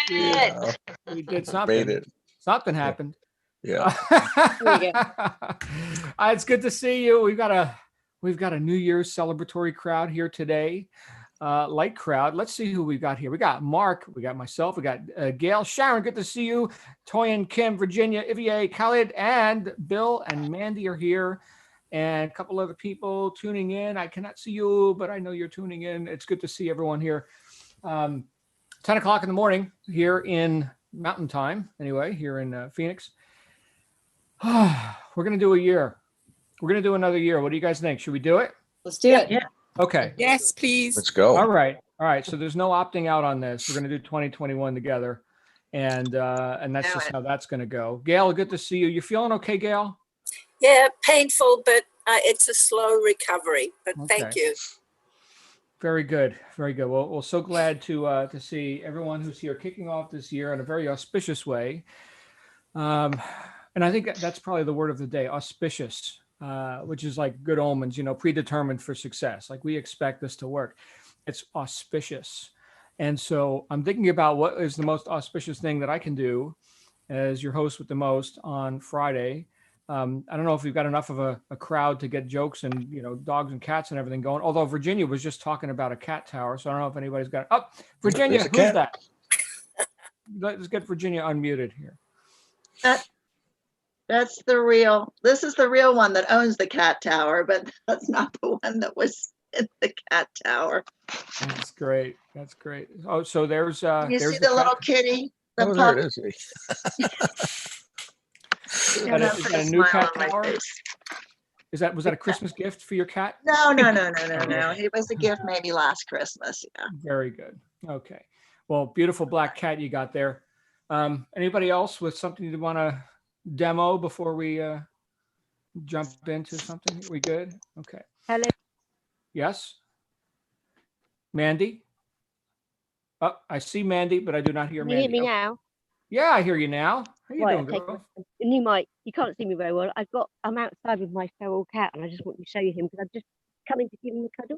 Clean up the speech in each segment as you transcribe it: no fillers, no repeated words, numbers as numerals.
Yeah. We did Made something. it. Something Yeah. happened. Yeah. There you go. It's good to see you. We've got a New Year's celebratory crowd here today. Light crowd. Let's see who we've got here. We got Mark. We got myself. We got Gail, Sharon. Good to see you. Toyin, Kim, Virginia, Ivier, Khalid, and Bill and Mandy are here. And a couple other people tuning in. I cannot see you, but I know you're tuning in. It's good to see everyone here. 10 o'clock in the morning here in Mountain Time, anyway, here in Phoenix. We're going to do a year. We're going to do another year. What do you guys think? Should we do it? Let's do it. Yeah. Okay. Yes, please. Let's go. All right. So there's no opting out on this. We're going to do 2021 together. And that's just how that's going to go. Gail, good to see you. You feeling okay, Gail? Yeah, painful, but it's a slow recovery. But Okay. thank you. Very good. Very good. Well, we're so glad to see everyone who's here kicking off this year in a very auspicious way. And I think that's probably the word of the day, auspicious, which is like good omens, predetermined for success. Like we expect this to work. It's auspicious. And so I'm thinking about what is the most auspicious thing that I can do as your host with the most on Friday. I don't know if we've got enough of a crowd to get jokes and, dogs and cats and everything going. Although Virginia was just talking about a cat tower. So I don't know if anybody's got, Virginia, There's a who's cat. that? Let's get Virginia unmuted here. This is the real one that owns the cat tower, but that's not the one that was in the cat tower. That's great. That's great. Oh, so there's You there's see the little kitty? The Oh, pup? there it is. Is that a new cat tower? Was that a Christmas gift for your cat? No. It was a gift maybe last Christmas. Yeah. Very good. Okay. Well, beautiful black cat you got there. Anybody else with something you want to demo before we jump into something? We good? Okay. Hello. Yes. Mandy? Oh, I see Mandy, but I do not hear Can you Mandy. hear me Oh, now? yeah, I hear you now. How you doing, okay. girl? And you can't see me very well. I'm outside with my feral cat and I just want to show you him because I'm just coming to give him a cuddle.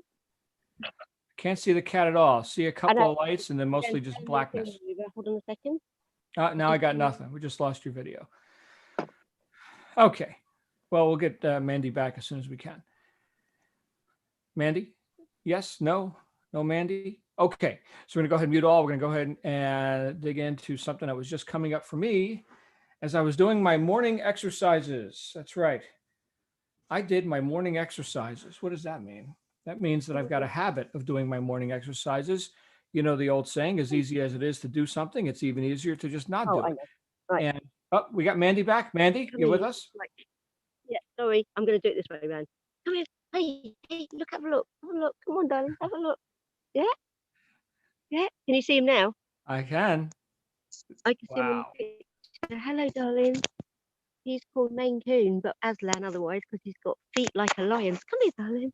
Can't see the cat at all. See a couple of lights and then mostly Don't just turn blackness. anything over. Hold on a second. Now I got nothing. We just lost your video. Okay. Well, we'll get Mandy back as soon as we can. Mandy? Yes? No? No, Mandy? Okay. So we're going to go ahead and mute all. We're going to go ahead and dig into something that was just coming up for me as I was doing my morning exercises. That's right. I did my morning exercises. What does that mean? That means that I've got a habit of doing my morning exercises. You know, the old saying, as easy as it is to do something, it's even easier to just not do I it. know. Right. And we got Mandy back. Mandy, Come you with here. us? Right. Yeah, sorry. I'm going to do it this way around. Come here. Hey, look, have a look. Have a look. Come on, darling. Have a look. Yeah? Yeah? Can you see him now? I can. I can see him on Wow. the picture. Hello, darling. He's called Maine Coon, but Aslan otherwise because he's got feet like a lion's. Come here, darling.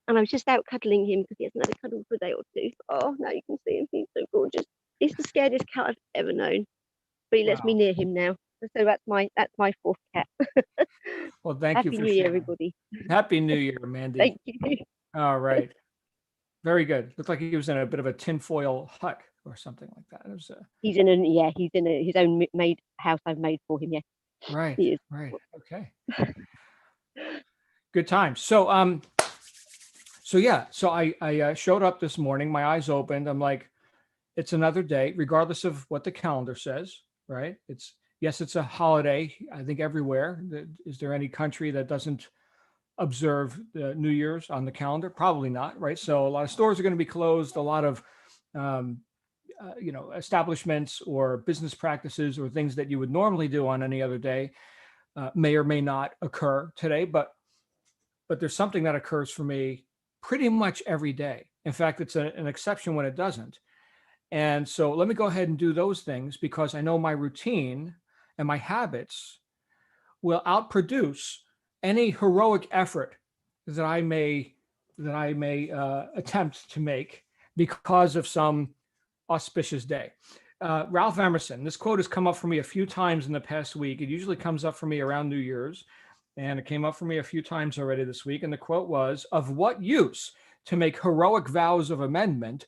And I was just out cuddling him because he hasn't had a cuddle for a day or two. Oh, now you can see him. He's so gorgeous. He's the scariest cat I've ever known. But he lets me near him now. So that's my fourth cat. Well, thank Happy you for New Year, sharing. everybody. Happy New Year, Mandy. Thank you. All right. Very good. Looked like he was in a bit of a tinfoil hut or something like that. It was He's in his own made house I've made for him. Yeah. right. He is. Right. Okay. Good times. So I showed up this morning. My eyes opened. I'm like, it's another day, regardless of what the calendar says. Right. It's a holiday. I think everywhere. Is there any country that doesn't observe the New Year's on the calendar? Probably not. Right. So a lot of stores are going to be closed. A lot of establishments or business practices or things that you would normally do on any other day may or may not occur today. But there's something that occurs for me pretty much every day. In fact, it's an exception when it doesn't. And so let me go ahead and do those things because I know my routine and my habits will outproduce any heroic effort that I may attempt to make because of some auspicious day. Ralph Emerson, this quote has come up for me a few times in the past week. It usually comes up for me around New Year's, and it came up for me a few times already this week. And the quote was, "Of what use to make heroic vows of amendment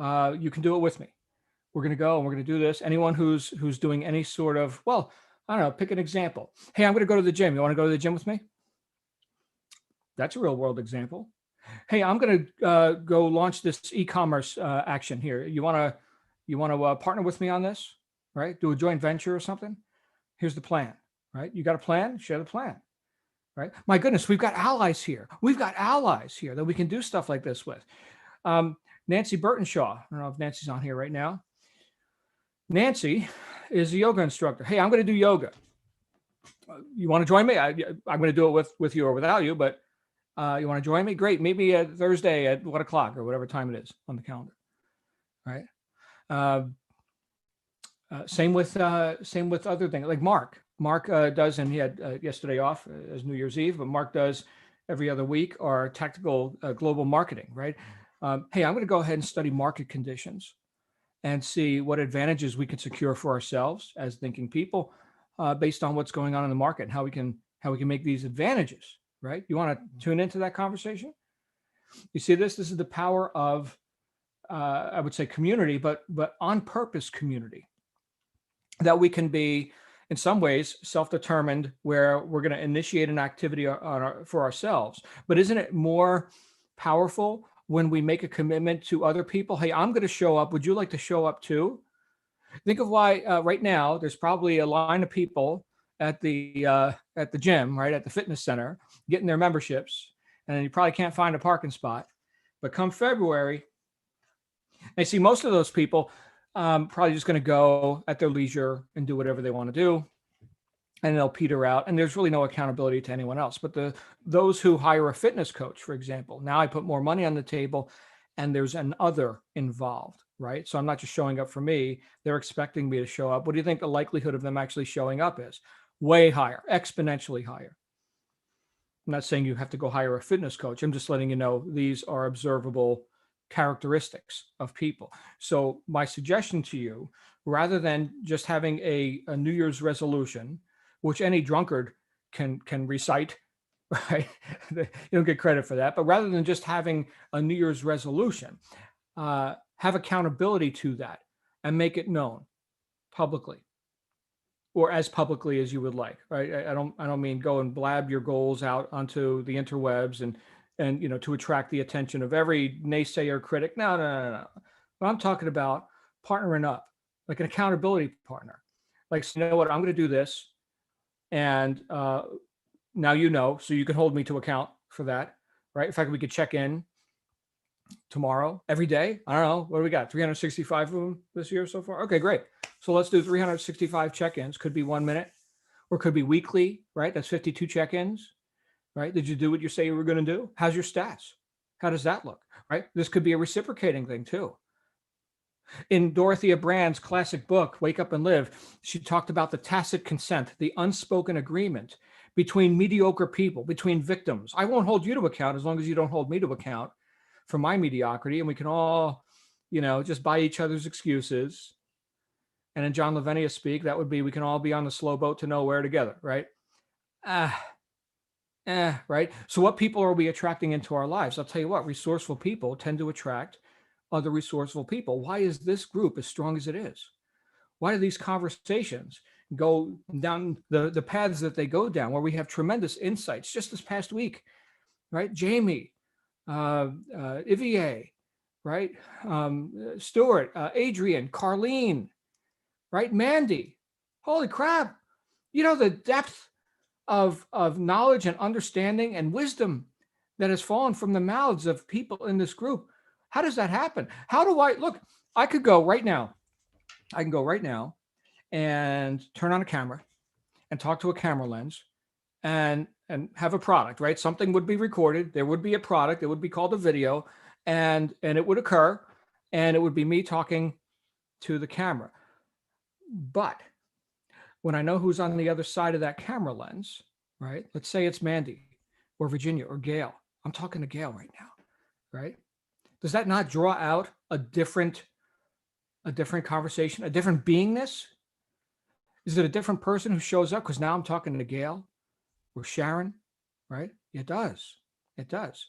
you can do it with me. We're going to go and we're going to do this. Anyone who's doing any sort of, well, I don't know, pick an example. Hey, I'm going to go to the gym. You want to go to the gym with me? That's a real world example. Hey, I'm going to go launch this e-commerce action here. You want to partner with me on this, right? Do a joint venture or something. Here's the plan, right? You got a plan? Share the plan, right? My goodness, we've got allies here. We've got allies here that we can do stuff like this with. Nancy Burtonshaw. I don't know if Nancy's on here right now. Nancy is a yoga instructor. Hey, I'm going to do yoga. You want to join me? I'm going to do it with you or without you, but you want to join me? Great. Meet me at Thursday at 1 o'clock or whatever time it is on the calendar. Right. Same with other things like Mark. Mark does, and he had yesterday off as New Year's Eve, but Mark does every other week our tactical global marketing. Right. Hey, I'm going to go ahead and study market conditions and see what advantages we can secure for ourselves as thinking people based on what's going on in the market and how we can make these advantages, right? You want to tune into that conversation? You see this? This is the power of, I would say community, but on purpose community, that we can be in some ways self-determined where we're going to initiate an activity for ourselves. But isn't it more powerful when we make a commitment to other people? Hey, I'm going to show up. Would you like to show up too? Think of why right now there's probably a line of people at the gym, right, at the fitness center, getting their memberships, and you probably can't find a parking spot. But come February, I see most of those people probably just going to go at their leisure and do whatever they want to do, and they'll peter out. And there's really no accountability to anyone else. But those who hire a fitness coach, for example, now I put more money on the table, and there's an other involved, right? So I'm not just showing up for me. They're expecting me to show up. What do you think the likelihood of them actually showing up is? Way higher, exponentially higher. I'm not saying you have to go hire a fitness coach. I'm just letting you know these are observable characteristics of people. So my suggestion to you, rather than just having a New Year's resolution, which any drunkard can recite, right? You don't get credit for that. But rather than just having a New Year's resolution, have accountability to that and make it known publicly, or as publicly as you would like, right? I don't mean go and blab your goals out onto the interwebs and to attract the attention of every naysayer critic. No. But I'm talking about partnering up, like an accountability partner. Like, so you know what, I'm going to do this, and now so you can hold me to account for that, right? In fact, we could check in tomorrow, every day. I don't know, what do we got? 365 of them this year so far? Okay, great. So let's do 365 check-ins. Could be 1 minute, or could be weekly, right? That's 52 check-ins, right? Did you do what you say you were going to do? How's your stats? How does that look, right? This could be a reciprocating thing too. In Dorothea Brand's classic book, Wake Up and Live, she talked about the tacit consent, the unspoken agreement between mediocre people, between victims. I won't hold you to account as long as you don't hold me to account for my mediocrity, and we can all, just buy each other's excuses. And in John Lavenia speak, that would be, we can all be on the slow boat to nowhere together, right? Right? So what people are we attracting into our lives? I'll tell you what, resourceful people tend to attract other resourceful people. Why is this group as strong as it is? Why do these conversations go down the paths that they go down, where we have tremendous insights? Just this past week, right? Jamie, Ivier, right? Stuart, Adrian, Carlene, right? Mandy. Holy crap. The depth of knowledge and understanding and wisdom that has fallen from the mouths of people in this group. How does that happen? How do I could go right now. I can go right now and turn on a camera and talk to a camera lens and have a product, right? Something would be recorded. There would be a product. It would be called a video, and it would occur, and it would be me talking to the camera. But when I know who's on the other side of that camera lens, right? Let's say it's Mandy or Virginia or Gail. I'm talking to Gail right now, right? Does that not draw out a different conversation, a different beingness? Is it a different person who shows up because now I'm talking to Gail or Sharon, right? It does. It does.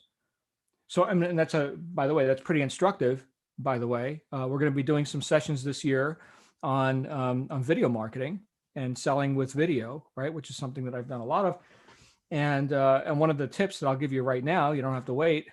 So, and that's by the way, that's pretty instructive by the way. We're going to be doing some sessions this year on video marketing and selling with video, right? Which is something that I've done a lot of. And one of the tips that I'll give you right now, you don't have to wait,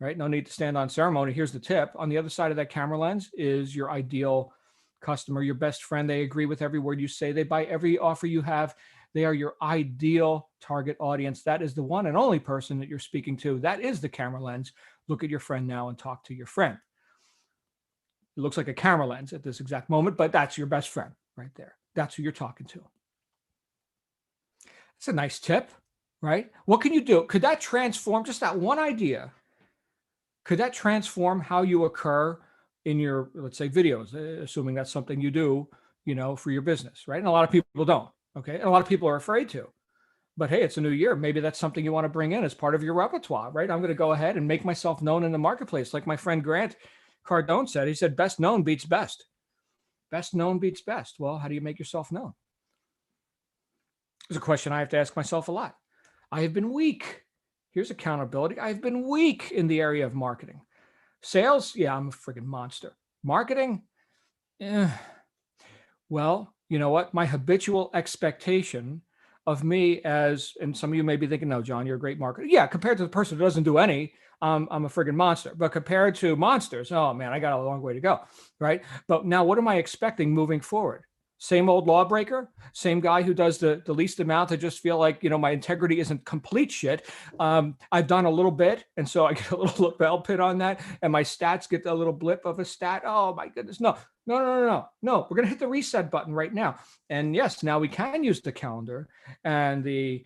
right? No need to stand on ceremony. Here's the tip. On the other side of that camera lens is your ideal customer, your best friend. They agree with every word you say. They buy every offer you have. They are your ideal target audience. That is the one and only person that you're speaking to. That is the camera lens. Look at your friend now and talk to your friend. It looks like a camera lens at this exact moment, but that's your best friend right there. That's who you're talking to. It's a nice tip, right? What can you do? Could that transform, just that one idea, could that transform how you occur in your, let's say, videos, assuming that's something you do, for your business, right? And a lot of people don't, okay? And a lot of people are afraid to. But hey, it's a new year. Maybe that's something you want to bring in as part of your repertoire, right? I'm going to go ahead and make myself known in the marketplace. Like my friend Grant Cardone said, he said, best known beats best. Best known beats best. Well, how do you make yourself known? It's a question I have to ask myself a lot. I have been weak. Here's accountability. I've been weak in the area of marketing. Sales, yeah, I'm a freaking monster. Marketing, well, you know what? My habitual expectation of me as, and some of you may be thinking, no, John, you're a great marketer. Yeah, compared to the person who doesn't do any, I'm a friggin' monster. But compared to monsters, oh man, I got a long way to go, right? But now what am I expecting moving forward? Same old lawbreaker, same guy who does the least amount to just feel like, my integrity isn't complete shit. I've done a little bit. And so I get a little lapel pin on that and my stats get a little blip of a stat. Oh my goodness. No. We're going to hit the reset button right now. And yes, now we can use the calendar and the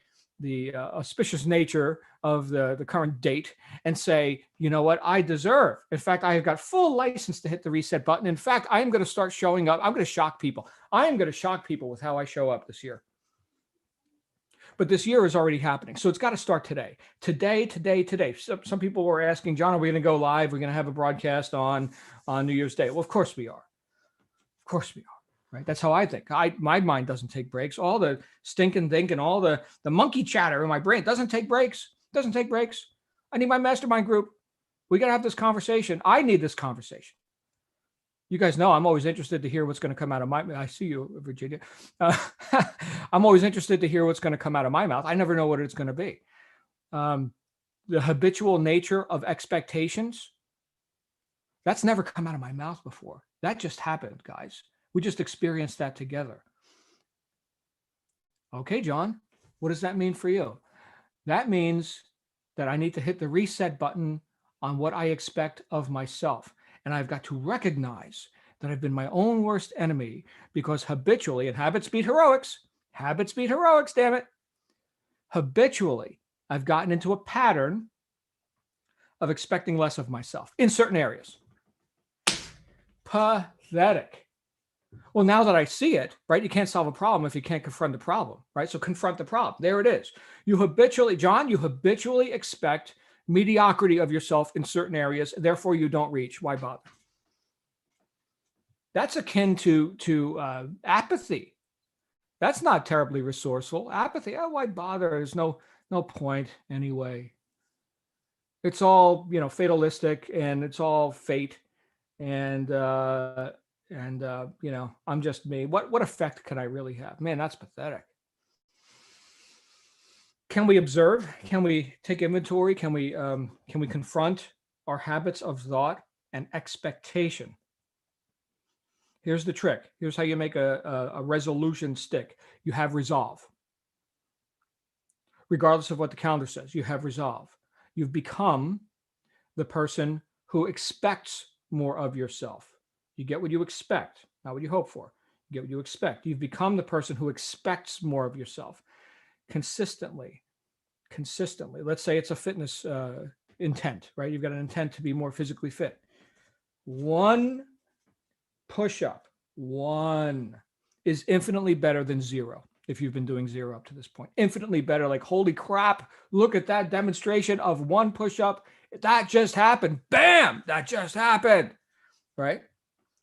auspicious nature of the current date and say, you know what, I deserve. In fact, I have got full license to hit the reset button. In fact, I am going to start showing up. I'm going to shock people. I am going to shock people with how I show up this year. But this year is already happening. So it's got to start today. Today. Some people were asking, John, are we going to go live? We're going to have a broadcast on New Year's Day. Well, of course we are. Of course we are. Right? That's how I think. My mind doesn't take breaks. All the stinking thinking, all the monkey chatter in my brain doesn't take breaks. Doesn't take breaks. I need my mastermind group. We got to have this conversation. I need this conversation. You guys know I'm always interested to hear what's going to come out of I see you, Virginia. I'm always interested to hear what's going to come out of my mouth. I never know what it's going to be. The habitual nature of expectations, that's never come out of my mouth before. That just happened, guys. We just experienced that together. Okay, John, what does that mean for you? That means that I need to hit the reset button on what I expect of myself. And I've got to recognize that I've been my own worst enemy because habitually, and habits beat heroics, damn it. Habitually, I've gotten into a pattern of expecting less of myself in certain areas. Pathetic. Well, now that I see it, right, you can't solve a problem if you can't confront the problem, right? So confront the problem. There it is. You habitually expect mediocrity of yourself in certain areas. Therefore, you don't reach. Why bother? That's akin to apathy. That's not terribly resourceful. Apathy. Oh, why bother? There's no point anyway. It's all, fatalistic and it's all fate. And I'm just me. What effect can I really have? Man, that's pathetic. Can we observe? Can we take inventory? Can we confront our habits of thought and expectation? Here's the trick. Here's how you make a resolution stick. You have resolve. Regardless of what the calendar says, you have resolve. You've become the person who expects more of yourself. You get what you expect, not what you hope for. You get what you expect. You've become the person who expects more of yourself consistently. Let's say it's a fitness intent, right? You've got an intent to be more physically fit. One push-up, is infinitely better than zero. If you've been doing zero up to this point, infinitely better. Like, holy crap, look at that demonstration of one push-up. That just happened. Bam, that just happened, right?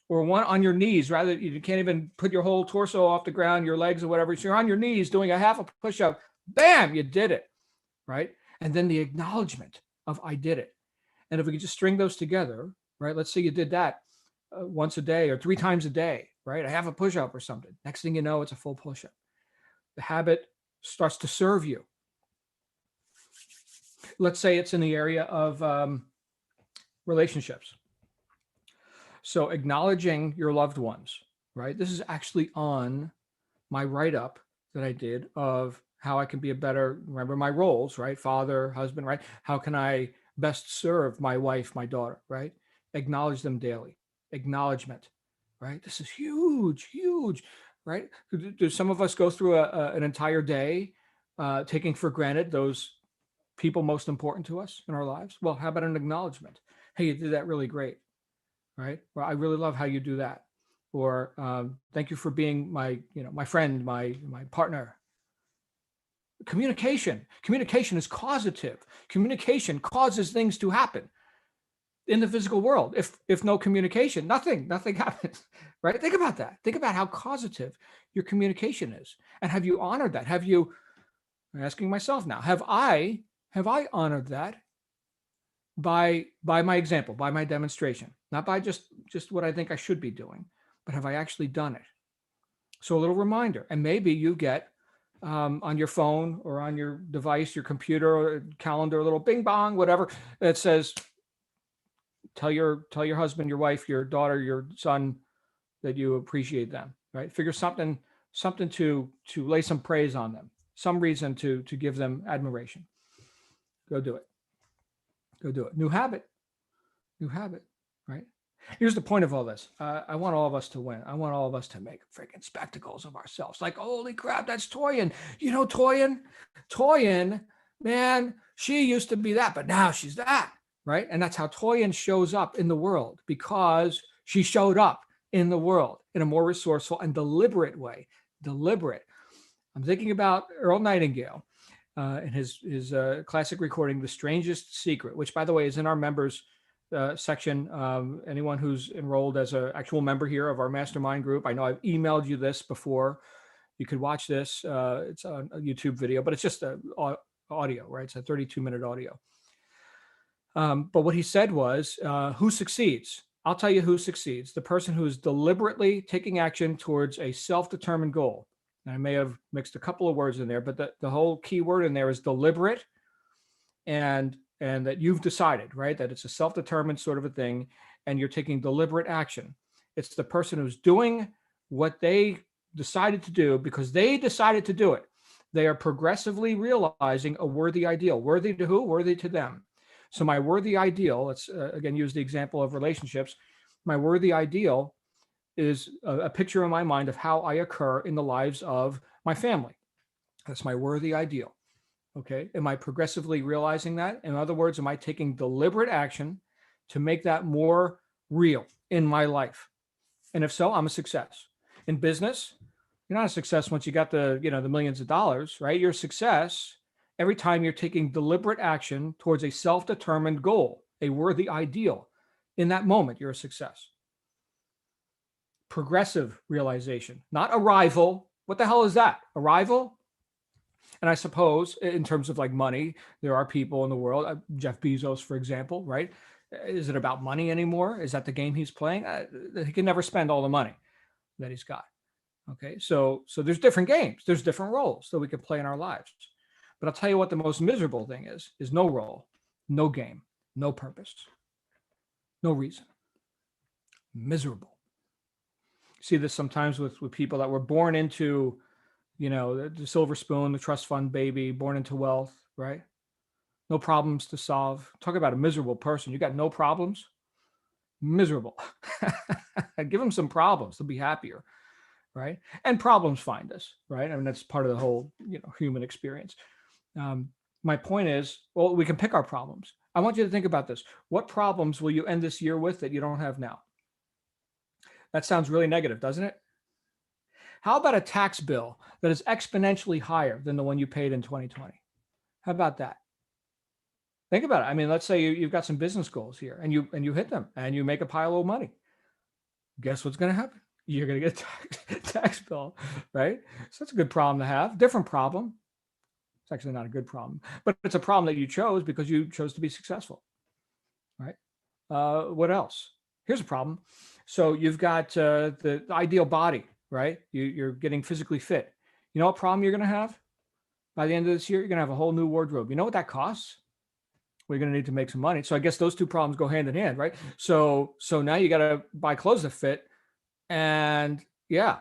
Or one on your knees, rather, you can't even put your whole torso off the ground, your legs or whatever. So you're on your knees doing a half a push-up. Bam, you did it, right? And then the acknowledgement of I did it. And if we could just string those together, right? Let's say you did that once a day or 3 times a day, right? I have a push-up or something. Next thing you know, it's a full push-up. The habit starts to serve you. Let's say it's in the area of relationships. So acknowledging your loved ones, right? This is actually on my write-up that I did of how I can be a better, remember my roles, right? Father, husband, right? How can I best serve my wife, my daughter, right? Acknowledge them daily. Acknowledgement, right? This is huge, huge, right? Do some of us go through an entire day taking for granted those people most important to us in our lives? Well, how about an acknowledgement? Hey, you did that really great, right? Well, I really love how you do that. Or thank you for being my, my friend, my partner. Communication is causative. Communication causes things to happen in the physical world. If no communication, nothing happens, right? Think about that. Think about how causative your communication is, and have you honored that? I'm asking myself now, have I honored that by my example, by my demonstration, not by just what I think I should be doing, but have I actually done it? So a little reminder, and maybe you get on your phone or on your device, your computer or calendar, a little bing bong, whatever, that says, tell your husband, your wife, your daughter, your son that you appreciate them, right? Figure something to lay some praise on them, some reason to give them admiration. Go do it. New habit, right? Here's the point of all this. I want all of us to win. I want all of us to make freaking spectacles of ourselves. Like, holy crap, that's Toyin. You know, Toyin, man, she used to be that, but now she's that, right? And that's how Toyin shows up in the world, because she showed up in the world in a more resourceful and deliberate way. Deliberate. I'm thinking about Earl Nightingale in his classic recording, The Strangest Secret, which, by the way, is in our members section. Anyone who's enrolled as an actual member here of our mastermind group, I know I've emailed you this before. You could watch this. It's a YouTube video, but it's just audio, right? It's a 32-minute audio. But what he said was, who succeeds? I'll tell you who succeeds. The person who is deliberately taking action towards a self-determined goal. And I may have mixed a couple of words in there, but the whole key word in there is deliberate, and that you've decided, right? That it's a self-determined sort of a thing, and you're taking deliberate action. It's the person who's doing what they decided to do because they decided to do it. They are progressively realizing a worthy ideal. Worthy to who? Worthy to them. So my worthy ideal, let's again use the example of relationships. My worthy ideal is a picture in my mind of how I occur in the lives of my family. That's my worthy ideal. Okay. Am I progressively realizing that? In other words, am I taking deliberate action to make that more real in my life? And if so, I'm a success. In business, you're not a success once you got the millions of dollars, right? You're a success every time you're taking deliberate action towards a self-determined goal, a worthy ideal. In that moment, you're a success. Progressive realization, not arrival. What the hell is that? Arrival? And I suppose in terms of like money, there are people in the world, Jeff Bezos, for example, right? Is it about money anymore? Is that the game he's playing? He can never spend all the money that he's got. Okay, so there's different games, there's different roles that we can play in our lives. But I'll tell you what the most miserable thing is no role, no game, no purpose, no reason. Miserable. See this sometimes with people that were born into, the silver spoon, the trust fund baby, born into wealth, right? No problems to solve. Talk about a miserable person. You got no problems? Miserable. Give them some problems. They'll be happier, right? And problems find us, right? I mean, that's part of the whole, human experience. My point is, well, we can pick our problems. I want you to think about this. What problems will you end this year with that you don't have now? That sounds really negative, doesn't it? How about a tax bill that is exponentially higher than the one you paid in 2020? How about that? Think about it. I mean, let's say you've got some business goals here and you hit them and you make a pile of money. Guess what's going to happen? You're going to get a tax bill, right? So that's a good problem to have. Different problem. It's actually not a good problem, but it's a problem that you chose because you chose to be successful, right? What else? Here's a problem. So you've got the ideal body, right? You're getting physically fit. You know what problem you're going to have? By the end of this year, you're going to have a whole new wardrobe. You know what that costs? We're going to need to make some money. So I guess those two problems go hand in hand, right? So now you got to buy clothes that fit. And yeah,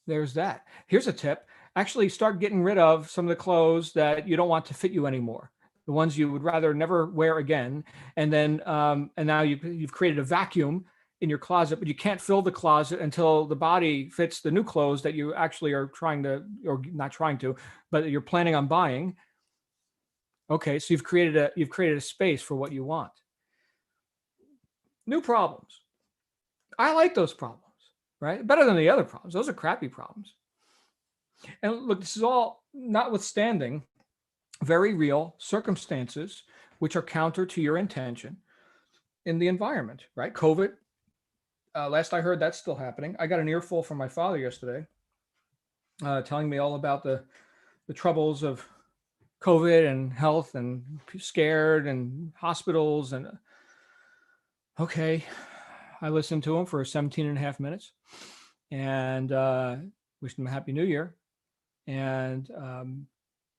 there's that. Here's a tip. Actually start getting rid of some of the clothes that you don't want to fit you anymore. The ones you would rather never wear again. And then, and now you've created a vacuum in your closet, but you can't fill the closet until the body fits the new clothes that you actually are trying to, or not trying to, but you're planning on buying. Okay, so you've created a space for what you want. New problems. I like those problems, right? Better than the other problems. Those are crappy problems. And look, this is all notwithstanding very real circumstances which are counter to your intention in the environment, right? COVID. Last I heard, that's still happening. I got an earful from my father yesterday, telling me all about the troubles of COVID and health and scared and hospitals. And okay, I listened to him for 17 and a half minutes and wished him a happy new year. And,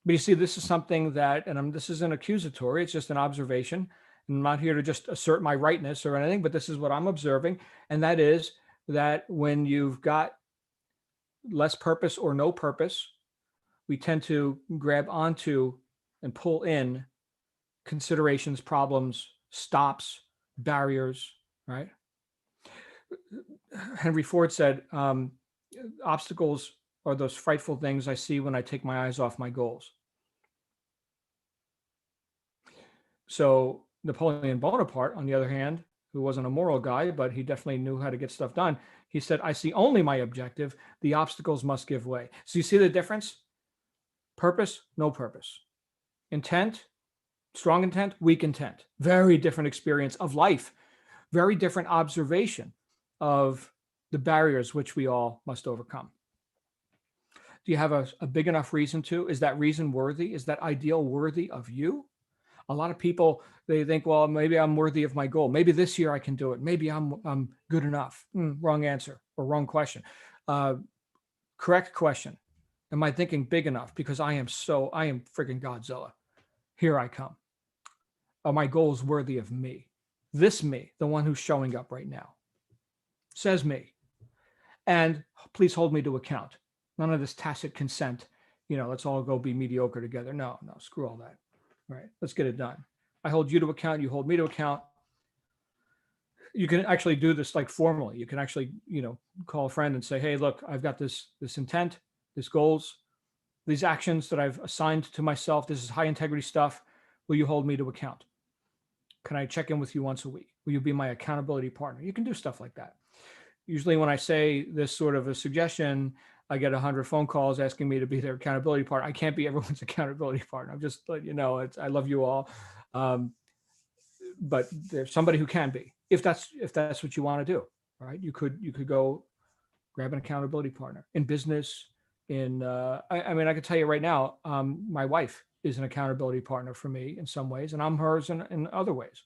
but you see, this is something that, and this isn't accusatory, it's just an observation. I'm not here to just assert my rightness or anything, but this is what I'm observing. And that is that when you've got less purpose or no purpose, we tend to grab onto and pull in considerations, problems, stops, barriers, right? Henry Ford said, obstacles are those frightful things I see when I take my eyes off my goals. So Napoleon Bonaparte, on the other hand, who wasn't a moral guy, but he definitely knew how to get stuff done. He said, I see only my objective. The obstacles must give way. So you see the difference? Purpose, no purpose. Intent, strong intent, weak intent. Very different experience of life. Very different observation of the barriers which we all must overcome. Do you have a big enough reason to? Is that reason worthy? Is that ideal worthy of you? A lot of people, they think, well, maybe I'm worthy of my goal. Maybe this year I can do it. Maybe I'm good enough. Wrong answer or wrong question. Correct question. Am I thinking big enough? Because I am freaking Godzilla. Here I come. Are my goals worthy of me? This me, the one who's showing up right now. Says me. And please hold me to account. None of this tacit consent, let's all go be mediocre together. No, screw all that. Right. Let's get it done. I hold you to account. You hold me to account. You can actually do this like formally. You can actually, call a friend and say, hey, look, I've got this intent, these goals, these actions that I've assigned to myself. This is high integrity stuff. Will you hold me to account? Can I check in with you once a week? Will you be my accountability partner? You can do stuff like that. Usually when I say this sort of a suggestion, I get 100 phone calls asking me to be their accountability partner. I can't be everyone's accountability partner. I'm just letting you know, I love you all. But there's somebody who can be, if that's what you want to do. All right. You could go grab an accountability partner in business. I can tell you right now, my wife is an accountability partner for me in some ways, and I'm hers in other ways.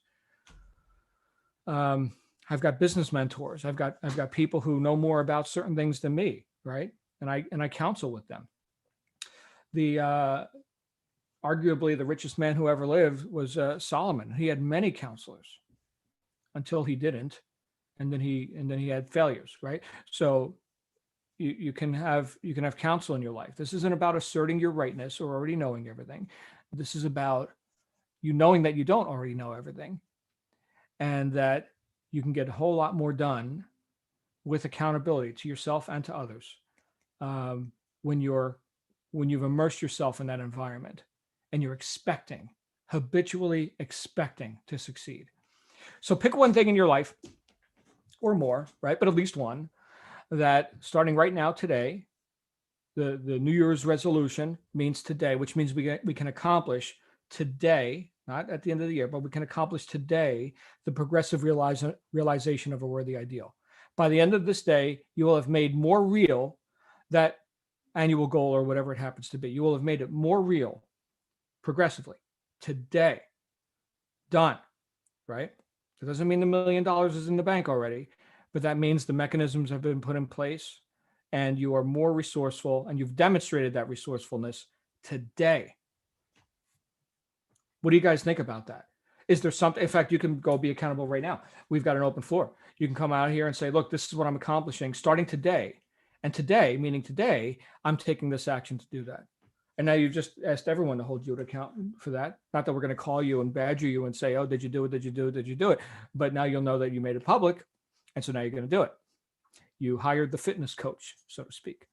I've got business mentors. I've got people who know more about certain things than me, right? And I counsel with them. Arguably the richest man who ever lived was Solomon. He had many counselors until he didn't, and then he had failures, right? So you can have counsel in your life. This isn't about asserting your rightness or already knowing everything. This is about you knowing that you don't already know everything, and that you can get a whole lot more done with accountability to yourself and to others when you've immersed yourself in that environment and you're habitually expecting to succeed. So pick one thing in your life or more, right? But at least one that starting right now, today, the New Year's resolution means today, which means we can accomplish today, not at the end of the year, but we can accomplish today the progressive realization of a worthy ideal. By the end of this day, you will have made more real that annual goal or whatever it happens to be. You will have made it more real progressively today. Done, right? It doesn't mean the $1 million is in the bank already, but that means the mechanisms have been put in place and you are more resourceful and you've demonstrated that resourcefulness today. What do you guys think about that? Is there something, in fact, you can go be accountable right now. We've got an open floor. You can come out here and say, look, this is what I'm accomplishing starting today. And today, meaning today, I'm taking this action to do that. And now you've just asked everyone to hold you to account for that. Not that we're going to call you and badger you and say, oh, did you do it? Did you do it? Did you do it? But now you'll know that you made it public. And so now you're going to do it. You hired the fitness coach, so to speak.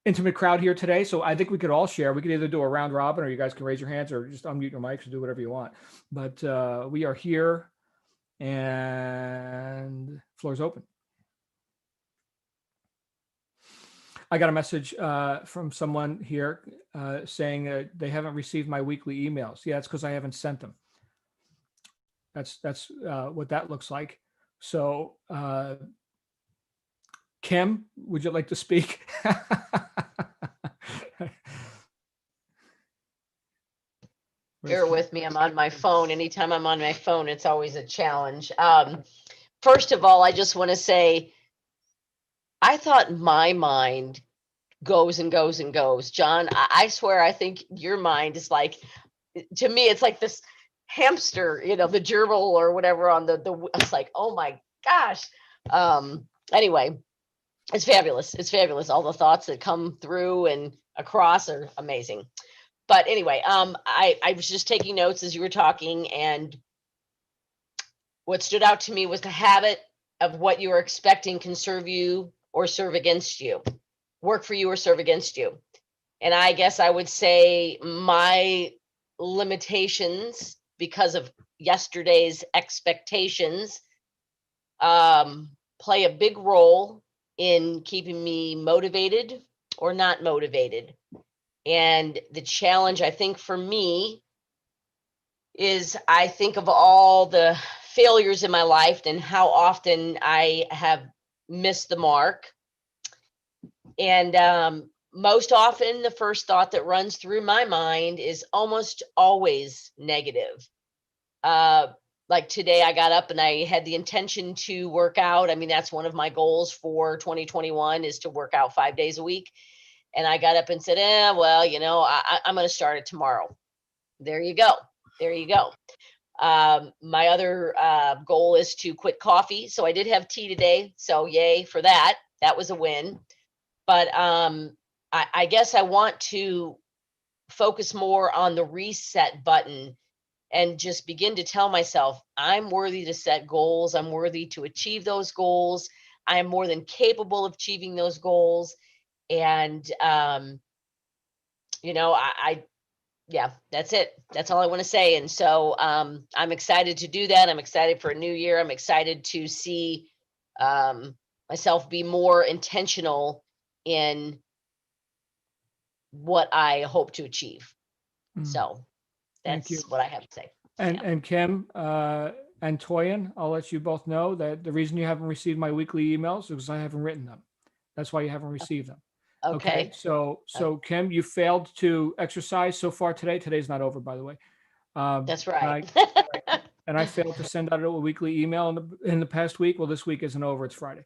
Intimate crowd here today. So I think we could all share. We could either do a round robin or you guys can raise your hands or just unmute your mics and do whatever you want. But we are here and floor's open. I got a message from someone here saying they haven't received my weekly emails. Yeah, it's because I haven't sent them. That's what that looks like. So Kim, would you like to speak? Bear with me. I'm on my phone. Anytime I'm on my phone, it's always a challenge. First of all, I just want to say, I thought my mind goes and goes and goes. John, I swear, I think your mind is like, to me, it's like this hamster, the gerbil or whatever on the it's like, oh my gosh. Anyway, it's fabulous. It's fabulous. All the thoughts that come through and across are amazing. But anyway, I was just taking notes as you were talking, and what stood out to me was the habit of what you are expecting can serve you or serve against you, work for you or serve against you. And I guess I would say my limitations because of yesterday's expectations play a big role in keeping me motivated or not motivated. And the challenge, I think, for me is I think of all the failures in my life and how often I have missed the mark. And most often, the first thought that runs through my mind is almost always negative. Like today, I got up and I had the intention to work out. I mean, that's one of my goals for 2021 is to work out 5 days a week. And I got up and said, well, I'm going to start it tomorrow. There you go. There you go. My other goal is to quit coffee. So I did have tea today. So yay for that. That was a win. But I guess I want to focus more on the reset button and just begin to tell myself, I'm worthy to set goals. I'm worthy to achieve those goals. I am more than capable of achieving those goals. And, yeah, that's it. That's all I want to say. And so I'm excited to do that. I'm excited for a new year. I'm excited to see myself be more intentional in what I hope to achieve. So that's what I have to say. And Kim and Toyin, I'll let you both know that the reason you haven't received my weekly emails is because I haven't written them. That's why you haven't received them. Okay. So Kim, you failed to exercise so far today. Today's not over, by the way. That's right. And I failed to send out a weekly email in the past week. Well, this week isn't over. It's Friday.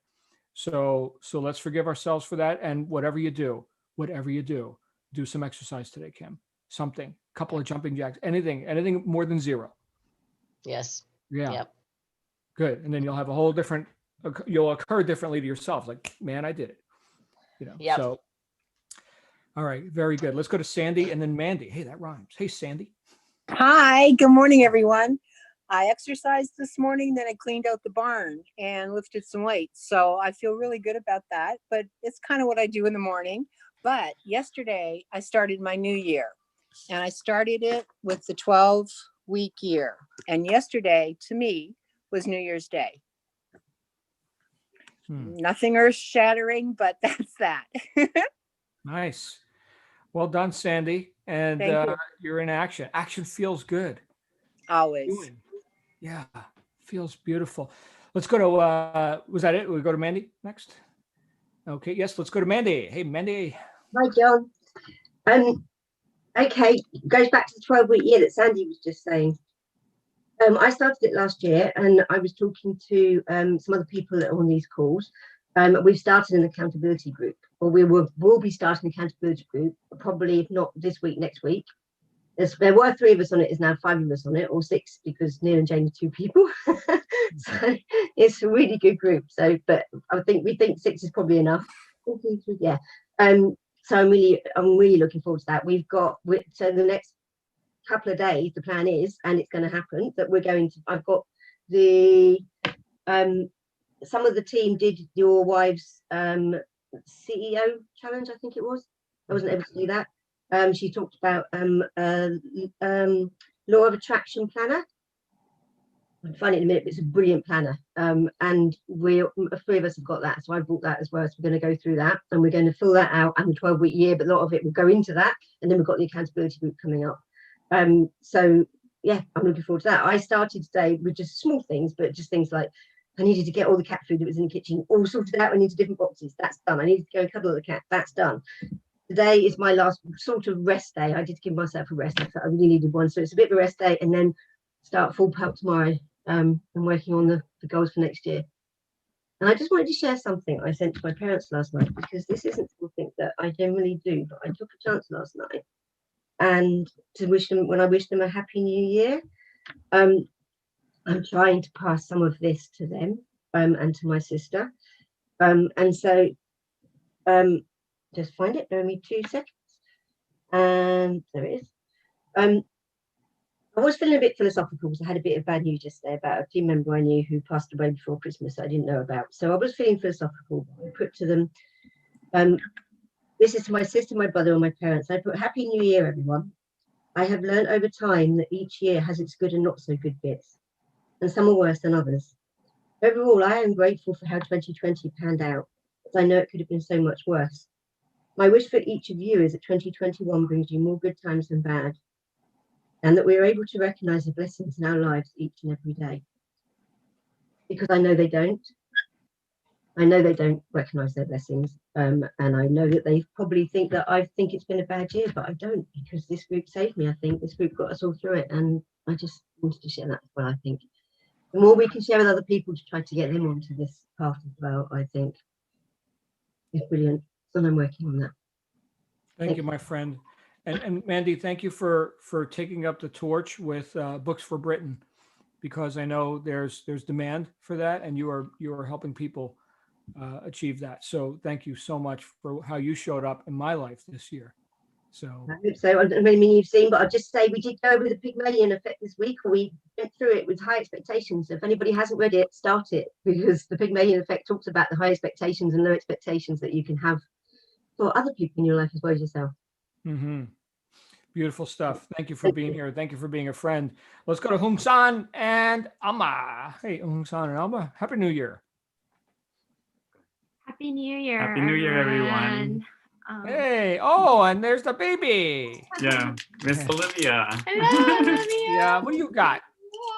So let's forgive ourselves for that. And whatever you do, do some exercise today, Kim. Something, a couple of jumping jacks, anything more than 0. Yes. Yeah. Yep. Good. And then you'll have a whole different, you'll occur differently to yourself. Like, man, I did it. Yep. So, all right. Very good. Let's go to Sandy and then Mandy. Hey, that rhymes. Hey, Sandy. Hi, good morning, everyone. I exercised this morning, then I cleaned out the barn and lifted some weights. So I feel really good about that, but it's kind of what I do in the morning. But yesterday I started my new year and I started it with the 12-week year. And yesterday to me was New Year's Day. Nothing earth shattering, but that's that. Nice. Well done, Sandy. And you're in action. Action feels good. Always. Yeah, feels beautiful. Let's go to, was that it? We'll go to Mandy next. Okay, yes, let's go to Mandy. Hey, Mandy. Hi, John. Okay, goes back to the 12-week year that Sandy was just saying. I started it last year, and I was talking to some other people that are on these calls. We've started an accountability group, or will be starting an accountability group, probably if not this week, next week. There were 3 of us on it, is now 5 of us on it, or 6 because Neil and Jane are 2 people. So it's a really good group. So, but we think 6 is probably enough. Yeah. So I'm really looking forward to that. So the next couple of days, the plan is, and it's going to happen, that I've got the some of the team did your wife's CEO challenge, I think it was. I wasn't able to do that. She talked about law of attraction planner. I'll find it in a minute, but it's a brilliant planner. And 3 of us have got that, so I bought that as well. So we're going to go through that, and we're going to fill that out, and the 12-week year, but a lot of it will go into that. And then we've got the accountability group coming up. So yeah, I'm looking forward to that. I started today with just small things, but just things like I needed to get all the cat food that was in the kitchen all sorted out into different boxes. That's done. I needed to go and cuddle the cat. That's done. Today is my last sort of rest day. I did give myself a rest. I thought I really needed one. So it's a bit of a rest day, and then start full pelt tomorrow. And working on the goals for next year. And I just wanted to share something I sent to my parents last night, because this isn't something that I generally do, but I took a chance last night and to wish them, when I wish them a happy new year. I'm trying to pass some of this to them and to my sister. And so just find it, bear me 2 seconds. And there it is. I was feeling a bit philosophical because I had a bit of bad news yesterday about a team member I knew who passed away before Christmas that I didn't know about. So I was feeling philosophical. I put to them, this is to my sister, my brother, and my parents. I put, Happy New Year, everyone. I have learned over time that each year has its good and not so good bits, and some are worse than others. Overall, I am grateful for how 2020 panned out, as I know it could have been so much worse. My wish for each of you is that 2021 brings you more good times than bad, and that we are able to recognize the blessings in our lives each and every day. Because I know they don't. I know they don't recognize their blessings. And I know that they probably think that I think it's been a bad year, but I don't, because this group saved me. I think this group got us all through it. And I just wanted to share that as well. I think the more we can share with other people to try to get them onto this path as well, I think is brilliant. And I'm working on that. Thank you, my friend. And Mandy, thank you for taking up the torch with Books for Britain, because I know there's demand for that, and you are helping people achieve that. So thank you so much for how you showed up in my life this year. So I hope so. I don't know how many you've seen, but I'll just say we did go over the Pygmalion effect this week. We went through it with high expectations. So if anybody hasn't read it, start it, because the Pygmalion effect talks about the high expectations and low expectations that you can have for other people in your life as well as yourself. mm-hmm. Beautiful stuff. Thank you for being here. Thank you for being a friend. Let's go to Hung San and Alma. Hey, Hung San and Alma. Happy New Year. Happy New Year. Happy New Year, everyone. Hey, oh, and there's the baby. Yeah, Miss Olivia. Hello, Lavenia. Yeah, what do you got?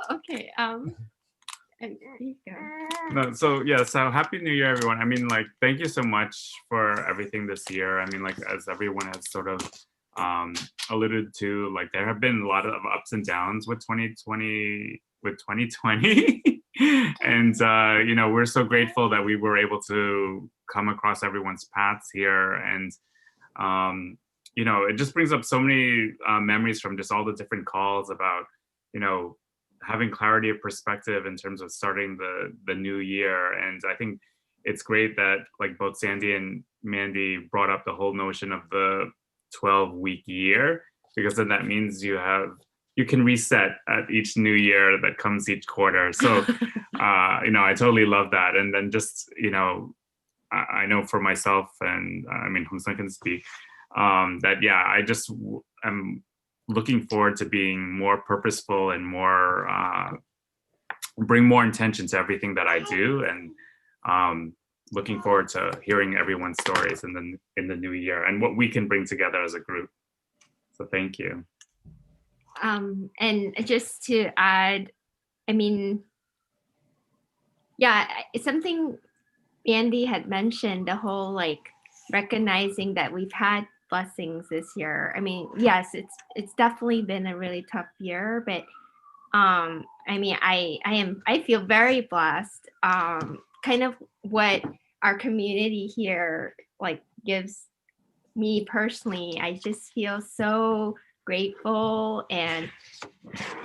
Okay. And you go. No, so Happy New Year, everyone. I mean, like, thank you so much for everything this year. I mean, like, as everyone has sort of alluded to, like, there have been a lot of ups and downs with 2020 and you know, we're so grateful that we were able to come across everyone's paths here. And you know, it just brings up so many memories from just all the different calls about, you know, having clarity of perspective in terms of starting the new year. And I think it's great that, like, both Sandy and Mandy brought up the whole notion of the 12-week year, because then that means you can reset at each new year that comes each quarter. So you know, I totally love that. And then just, you know, I know for myself, and I mean, Hung San can speak, that yeah, I just am looking forward to being more purposeful and more bring more intention to everything that I do, and looking forward to hearing everyone's stories in the new year and what we can bring together as a group. So thank you. And just to add, I mean, yeah, it's something Andy had mentioned, the whole, like, recognizing that we've had blessings this year. I mean, yes, it's definitely been a really tough year, but I mean, I feel very blessed. Kind of what our community here like gives me personally, I just feel so grateful and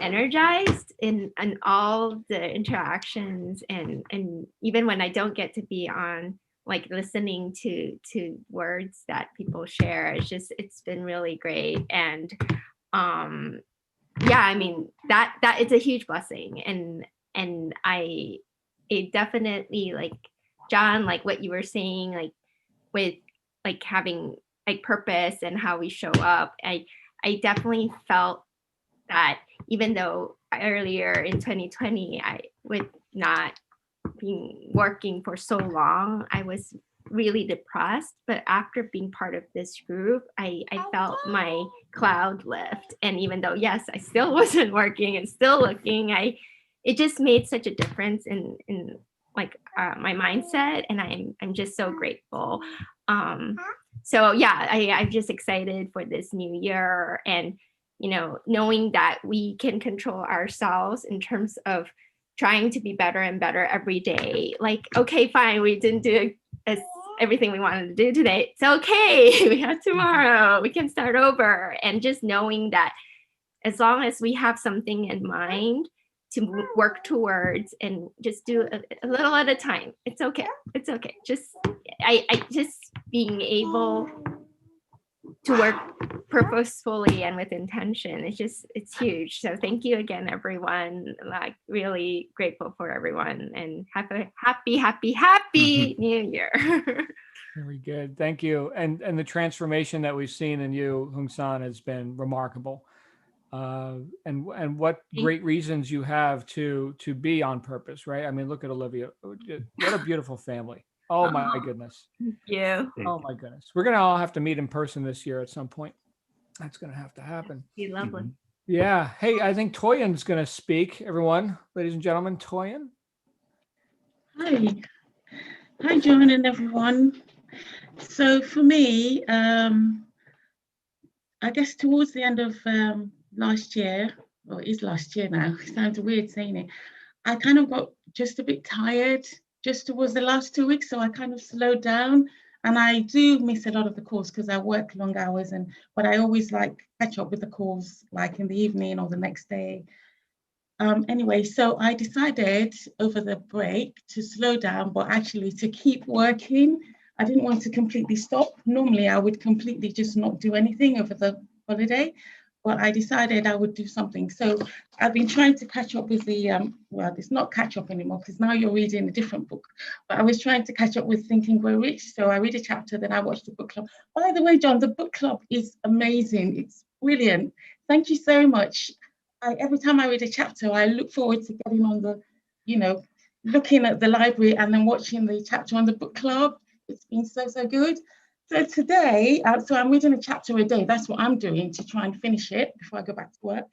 energized in all the interactions, and even when I don't get to be on, like listening to words that people share, it's been really great. And yeah, I mean, that it's a huge blessing. And it definitely, like John, like what you were saying, like with like having like purpose and how we show up, I definitely felt that, even though earlier in 2020, I with not being working for so long, I was really depressed. But after being part of this group, I felt my cloud lift. And even though, yes, I still wasn't working and still looking, it just made such a difference in like my mindset. And I'm just so grateful. So yeah, I'm just excited for this new year, and you know, knowing that we can control ourselves in terms of trying to be better and better every day. Like, okay, fine, we didn't do everything we wanted to do today. It's okay. We have tomorrow. We can start over. And just knowing that as long as we have something in mind to work towards, and just do a little at a time, it's okay. It's okay. Just I just being able to work purposefully and with intention, it's huge. So thank you again, everyone. Like, really grateful for everyone, and have a happy new year. Very good. Thank you. And the transformation that we've seen in you, Hung San, has been remarkable. And what great reasons you have to be on purpose, right? I mean, look at Olivia. What a beautiful family. Oh my goodness. Yeah. Oh my goodness. We're gonna all have to meet in person this year at some point. That's gonna have to happen. Be lovely. Yeah. Hey, I think Toyin's gonna speak, everyone. Ladies and gentlemen, Toyin. Hi. Hi, John and everyone. So for me, I guess towards the end of last year, or it is last year now, it sounds weird saying it, I kind of got just a bit tired just towards the last 2 weeks. So I kind of slowed down, and I do miss a lot of the calls because I work long hours, but I always like catch up with the calls like in the evening or the next day. Anyway, so I decided over the break to slow down, but actually to keep working. I didn't want to completely stop. Normally I would completely just not do anything over the holiday, but I decided I would do something. So I've been trying to catch up with the, well, it's not catch up anymore because now you're reading a different book, but I was trying to catch up with Think and Grow Rich. So I read a chapter, then I watched the book club. By the way, John, the book club is amazing. It's brilliant. Thank you so much. Every time I read a chapter, I look forward to getting on the, looking at the library and then watching the chapter on the book club. It's been so good. So today, so I'm reading a chapter a day. That's what I'm doing to try and finish it before I go back to work.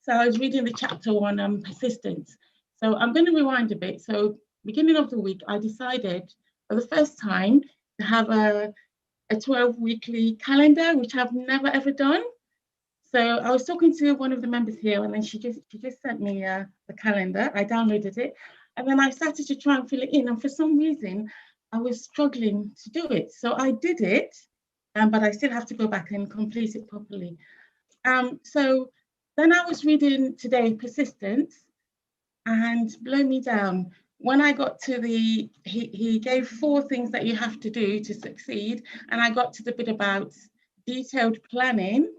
So I was reading the chapter on persistence. So I'm going to rewind a bit. So beginning of the week, I decided for the first time to have a 12-weekly calendar, which I've never ever done. So I was talking to one of the members here, and then she just sent me the calendar. I downloaded it, and then I started to try and fill it in. And for some reason, I was struggling to do it. So I did it, but I still have to go back and complete it properly. So then I was reading today Persistence, and blow me down. When I got to he gave 4 things that you have to do to succeed, and I got to the bit about detailed planning.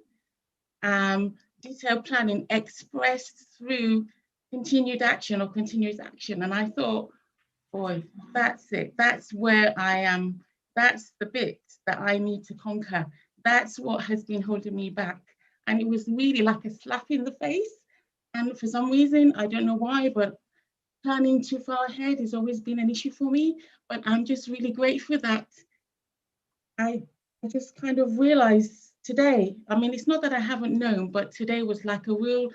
Detailed planning expressed through continued action or continuous action. And I thought, boy, that's it. That's where I am. That's the bit that I need to conquer. That's what has been holding me back. And it was really like a slap in the face. And for some reason, I don't know why, but planning too far ahead has always been an issue for me. But I'm just really grateful that I just kind of realized today, I mean, it's not that I haven't known, but today was like a real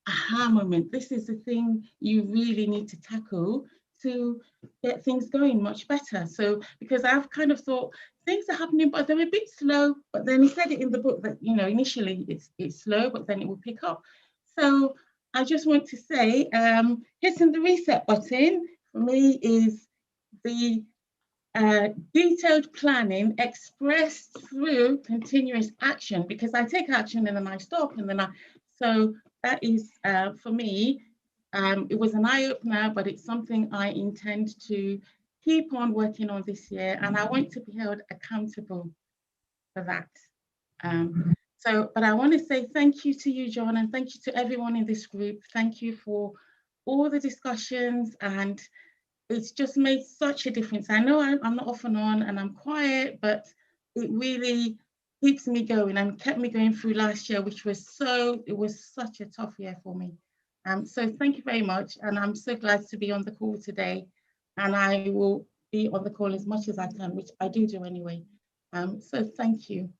aha moment. This is the thing you really need to tackle to get things going much better. So, because I've kind of thought things are happening, but they're a bit slow. But then he said it in the book that, initially it's slow, but then it will pick up. So I just want to say, hitting the reset button for me is the detailed planning expressed through continuous action, because I take action and then I stop and then so that is for me, it was an eye-opener, but it's something I intend to keep on working on this year, and I want to be held accountable for that. But I want to say thank you to you, John, and thank you to everyone in this group. Thank you for all the discussions, and it's just made such a difference. I know I'm not often on and I'm quiet, but it really keeps me going and kept me going through last year, which was such a tough year for me. So thank you very much. And I'm so glad to be on the call today. And I will be on the call as much as I can, which I do anyway. So thank you.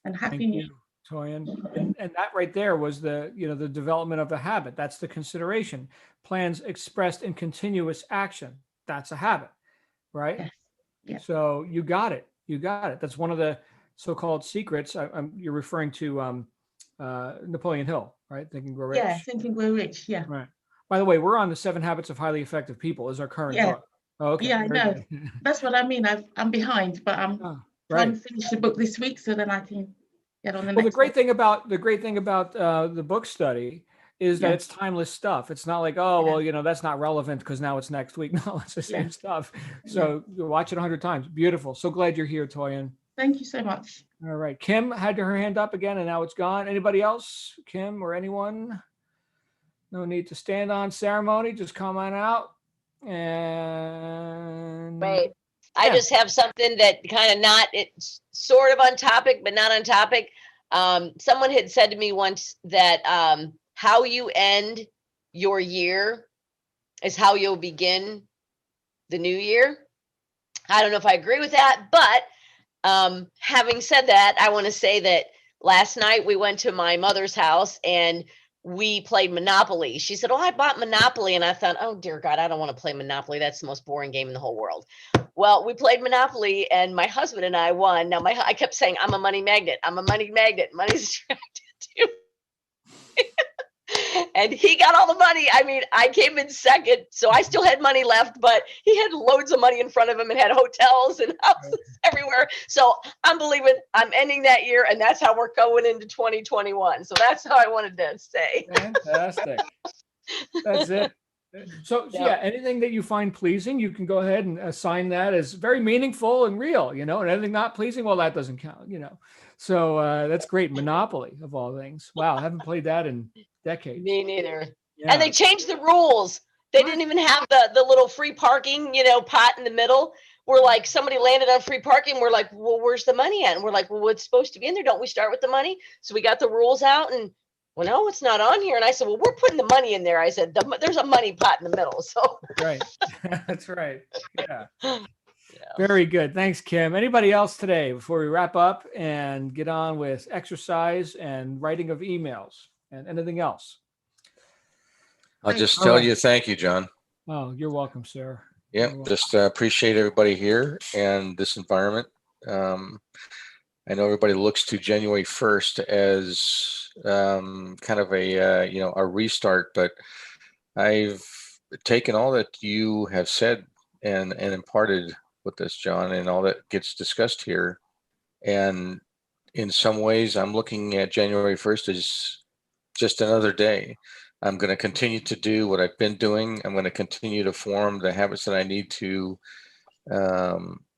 And happy New Year. Toyin. And that right there was the development of the habit. That's the consideration. Plans expressed in continuous action. That's a habit, right? Yes. Yes. So you got it. You got it. That's one of the so-called secrets. You're referring to Napoleon Hill, right? Think and Grow Rich. Yeah, Think and Grow Rich. Yeah. Right. By the way, we're on the 7 Habits of Highly Effective People is our current book. Oh, okay. Yeah, I know. That's what I mean. I'm behind, but I'm trying to finish the book this week so then I can get on the next. Well, the great thing about the book study is that it's timeless stuff. It's not like, well, that's not relevant because now it's next week. No, it's the same stuff. So you watch it 100 times. Beautiful. So glad you're here, Toyin. Thank you so much. All right. Kim had her hand up again and now it's gone. Anybody else? Kim or anyone? No need to stand on ceremony. Just come on out. And wait, I just have something that kind of it's sort of on topic, but not on topic. Someone had said to me once that how you end your year is how you'll begin the new year. I don't know if I agree with that, but having said that, I want to say that last night we went to my mother's house and we played Monopoly. She said, I bought Monopoly. And I thought, oh, dear God, I don't want to play Monopoly. That's the most boring game in the whole world. Well, we played Monopoly and my husband and I won. Now, I kept saying, I'm a money magnet. I'm a money magnet. Money's attracted to me. And he got all the money. I mean, I came in second, so I still had money left, but he had loads of money in front of him and had hotels and houses everywhere. So I'm believing I'm ending that year, and that's how we're going into 2021. So that's how I wanted to say. Fantastic. That's it. So yeah, anything that you find pleasing, you can go ahead and assign that as very meaningful and real, and anything not pleasing, well, that doesn't count, So that's great. Monopoly of all things. Wow, I haven't played that in decades. Me neither. Yeah. And they changed the rules. They didn't even have the little free parking, pot in the middle. We're like, somebody landed on free parking. We're like, well, where's the money at? And we're like, well, what's supposed to be in there? Don't we start with the money? So we got the rules out and, well, no, it's not on here. And I said, well, we're putting the money in there. I said, there's a money pot in the middle. So right. That's right. Yeah. Very good. Thanks, Kim. Anybody else today before we wrap up and get on with exercise and writing of emails and anything else? I'll just tell you, thank you, John. Oh, you're welcome, sir. Yeah, just appreciate everybody here and this environment. I know everybody looks to January 1st as kind of a restart, but I've taken all that you have said and imparted with this, John, and all that gets discussed here. And in some ways, I'm looking at January 1st as just another day. I'm going to continue to do what I've been doing. I'm going to continue to form the habits that I need to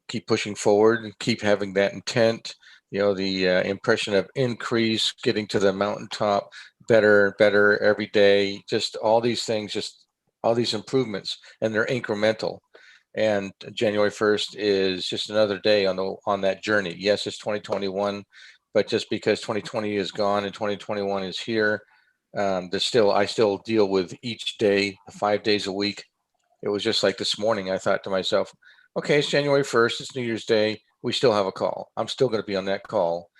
keep pushing forward and keep having that intent, the impression of increase, getting to the mountaintop, better every day, just all these things, just all these improvements, and they're incremental. And January 1st is just another day on that journey. Yes, it's 2021, but just because 2020 is gone and 2021 is here, I still deal with each day, 5 days a week. It was just like this morning, I thought to myself, okay, it's January 1st, it's New Year's Day, we still have a call. I'm still going to be on that call.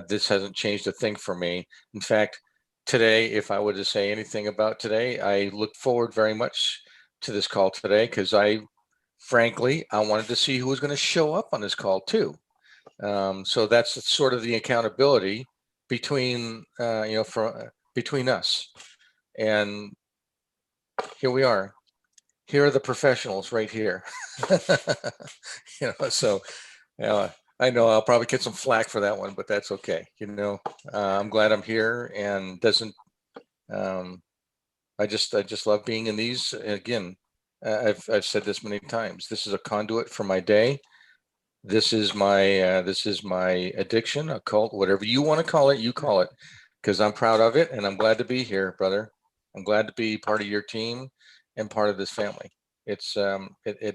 This hasn't changed a thing for me. In fact, today, if I were to say anything about today, I look forward very much to this call today because frankly, I wanted to see who was going to show up on this call too. So that's sort of the accountability between us. And here we are. Here are the professionals right here. So I know I'll probably get some flack for that one, but that's okay. I'm glad I'm here, and I just love being in these. Again, I've said this many times. This is a conduit for my day. This is my addiction, a cult, whatever you want to call it, you call it, because I'm proud of it, and I'm glad to be here, brother. I'm glad to be part of your team and part of this family. It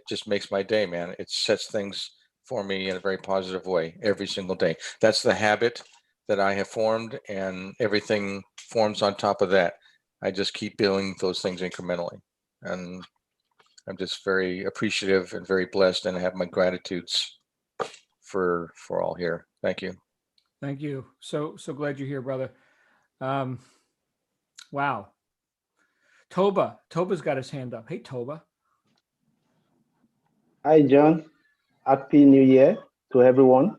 just makes my day, man. It sets things for me in a very positive way every single day. That's the habit that I have formed, and everything forms on top of that. I just keep building those things incrementally, and I'm just very appreciative and very blessed, and I have my gratitudes for all here. Thank you. Thank you. So glad you're here, brother. Wow. Toba's got his hand up. Hey, Toba. Hi, John. Happy New Year to everyone.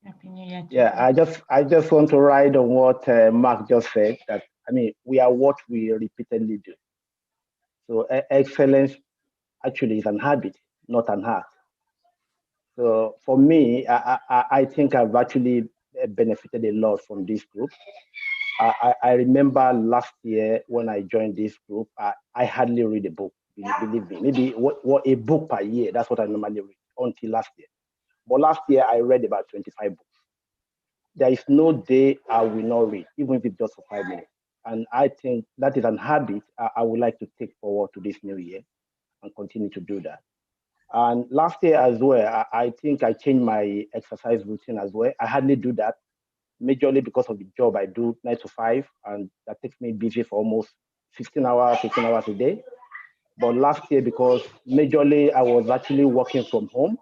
Happy New Year. Yeah, I just want to ride on what Mark just said. That we are what we repeatedly do. So excellence actually is an habit, not an art. So for me, I think I've actually benefited a lot from this group. I remember last year when I joined this group, I hardly read a book. Believe me, maybe what a book per year. That's what I normally read until last year. But last year I read about 25 books. There is no day I will not read, even if it's just for 5 minutes. And I think that is an habit I would like to take forward to this new year and continue to do that. And last year as well, I think I changed my exercise routine as well. I hardly do that, majorly because of the job I do 9 to 5, and that takes me busy for almost 15 hours a day. But last year, because majorly I was actually working from home,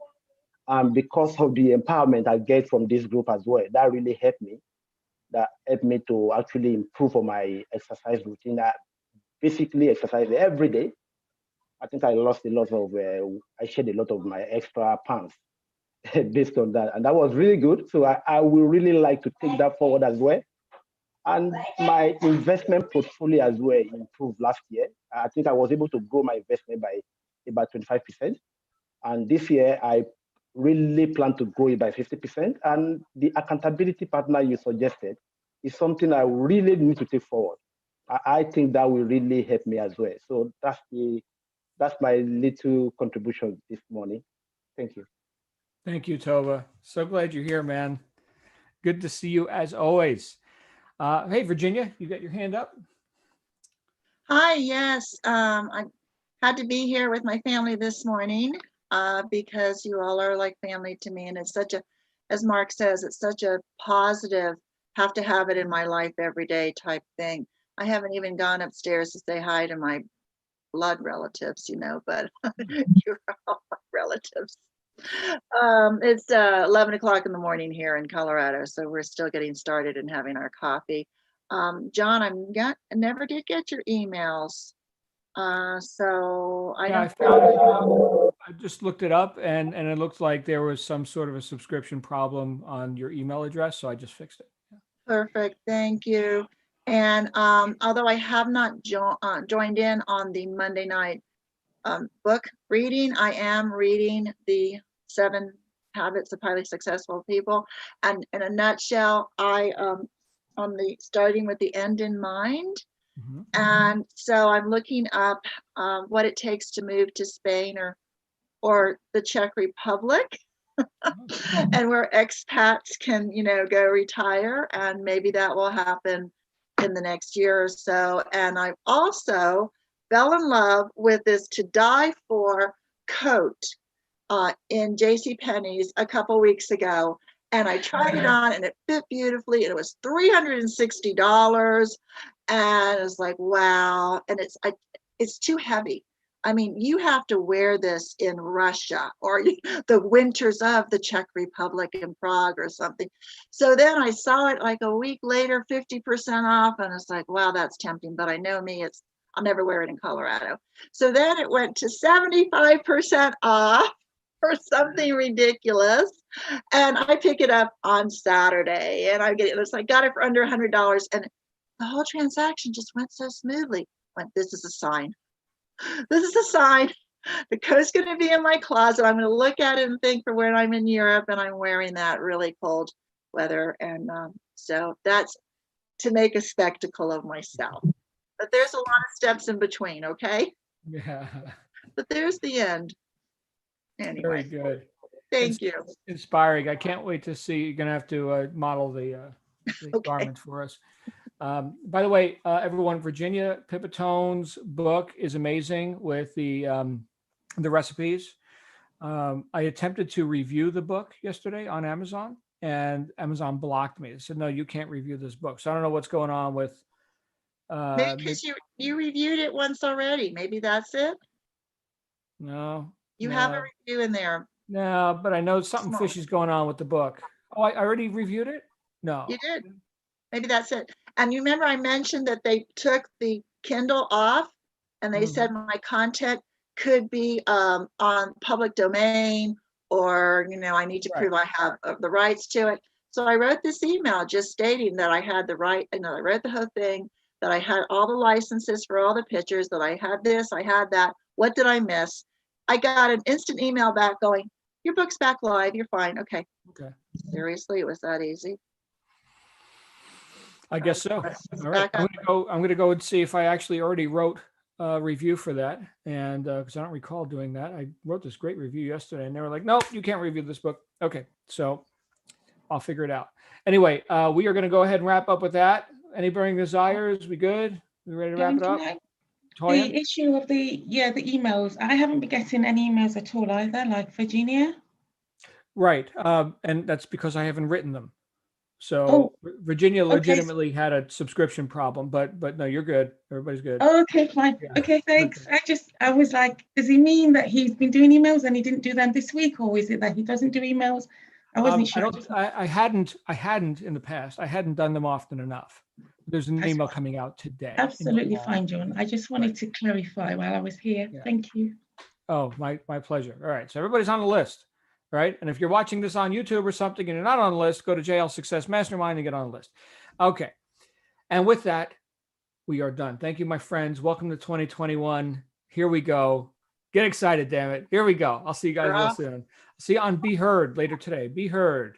and because of the empowerment I get from this group as well, that really helped me. That helped me to actually improve on my exercise routine. I basically exercise every day. I think I lost a lot of, I shed a lot of my extra pounds based on that. And that was really good. So I will really like to take that forward as well. And my investment portfolio as well improved last year. I think I was able to grow my investment by about 25%. And this year, I really plan to grow it by 50%. And the accountability partner you suggested is something I really need to take forward. I think that will really help me as well. So that's my little contribution this morning. Thank you. Thank you, Toba. So glad you're here, man. Good to see you as always. Hey, Virginia, you got your hand up? Hi, yes. I had to be here with my family this morning because you all are like family to me. And it's such a, as Mark says, it's such a positive, have to have it in my life every day type thing. I haven't even gone upstairs to say hi to my blood relatives, but you're all my relatives. It's 11 o'clock in the morning here in Colorado, so we're still getting started and having our coffee. John, I never did get your emails, so I don't. I just looked it up, and it looked like there was some sort of a subscription problem on your email address, so I just fixed it. Yeah. Perfect, thank you. And although I have not joined in on the Monday night book reading, I am reading the 7 Habits of Highly Successful People. And in a nutshell, I on the starting with the end in mind. Mm-hmm. And so I'm looking up what it takes to move to Spain or the Czech Republic. And where expats can, go retire, and maybe that will happen in the next year or so. And I also fell in love with this To Die For coat in JCPenney's a couple weeks ago. And I tried it on and it fit beautifully, and it was $360. And I was like, wow. And it's too heavy. I mean, you have to wear this in Russia or the winters of the Czech Republic in Prague or something. So then I saw it like a week later, 50% off. And it's like, wow, that's tempting. But I know me, I'll never wear it in Colorado. So then it went to 75% off for something ridiculous. And I pick it up on Saturday and I get it. I got it for under $100. And the whole transaction just went so smoothly. Went, this is a sign. This is a sign. The coat's going to be in my closet. I'm going to look at it and think for when I'm in Europe and I'm wearing that really cold weather. And so that's to make a spectacle of myself. But there's a lot of steps in between, okay? Yeah. But there's the end. Anyway. Very good. Thank you. Inspiring. I can't wait to see. You're gonna have to model the Okay. garments for us. By the way, everyone, Virginia Pipitone's book is amazing with the recipes. I attempted to review the book yesterday on Amazon, and Amazon blocked me. They said, "No, you can't review this book." So I don't know what's going on with. Maybe because you reviewed it once already. Maybe that's it. No. You no, have a review in there. No, but I know something Small. fishy is going on with the book. Oh, I already reviewed it? No. You did. Maybe that's it. And you remember I mentioned that they took the Kindle off and they said my content could be on public domain, or, you know, I need to prove I have the rights to it. So I wrote this email just stating that I had the right, and I wrote the whole thing, that I had all the licenses for all the pictures, that I had this, I had that. What did I miss? I got an instant email back going, your book's back live, you're fine. Okay. Okay. Seriously, it was that easy? I guess so. All right. I'm gonna go and see if I actually already wrote a review for that. And because I don't recall doing that. I wrote this great review yesterday and they were like, nope, you can't review this book. Okay. So I'll figure it out. Anyway, we are gonna go ahead and wrap up with that. Any burning desires? We good? We ready to wrap it up? The issue of the emails, I haven't been getting any emails at all either, like Virginia. Right. And that's because I haven't written them. So Virginia legitimately had a subscription problem, but no, you're good. Everybody's good. Oh, okay, fine. Yeah. Okay, thanks. Okay. I was like, does he mean that he's been doing emails and he didn't do them this week, or is it that he doesn't do emails? I wasn't sure. I hadn't in the past. I hadn't done them often enough. There's an email coming out today. Absolutely fine, John. I just wanted to clarify while I was here. Yeah. Thank you. Oh, my pleasure. All right. So everybody's on the list, right? And if you're watching this on YouTube or something and you're not on the list, go to JL Success Mastermind and get on the list. Okay. And with that, we are done. Thank you, my friends. Welcome to 2021. Here we go. Get excited, damn it. Here we go. I'll see you guys real soon. See you on Be Heard later today. Be Heard.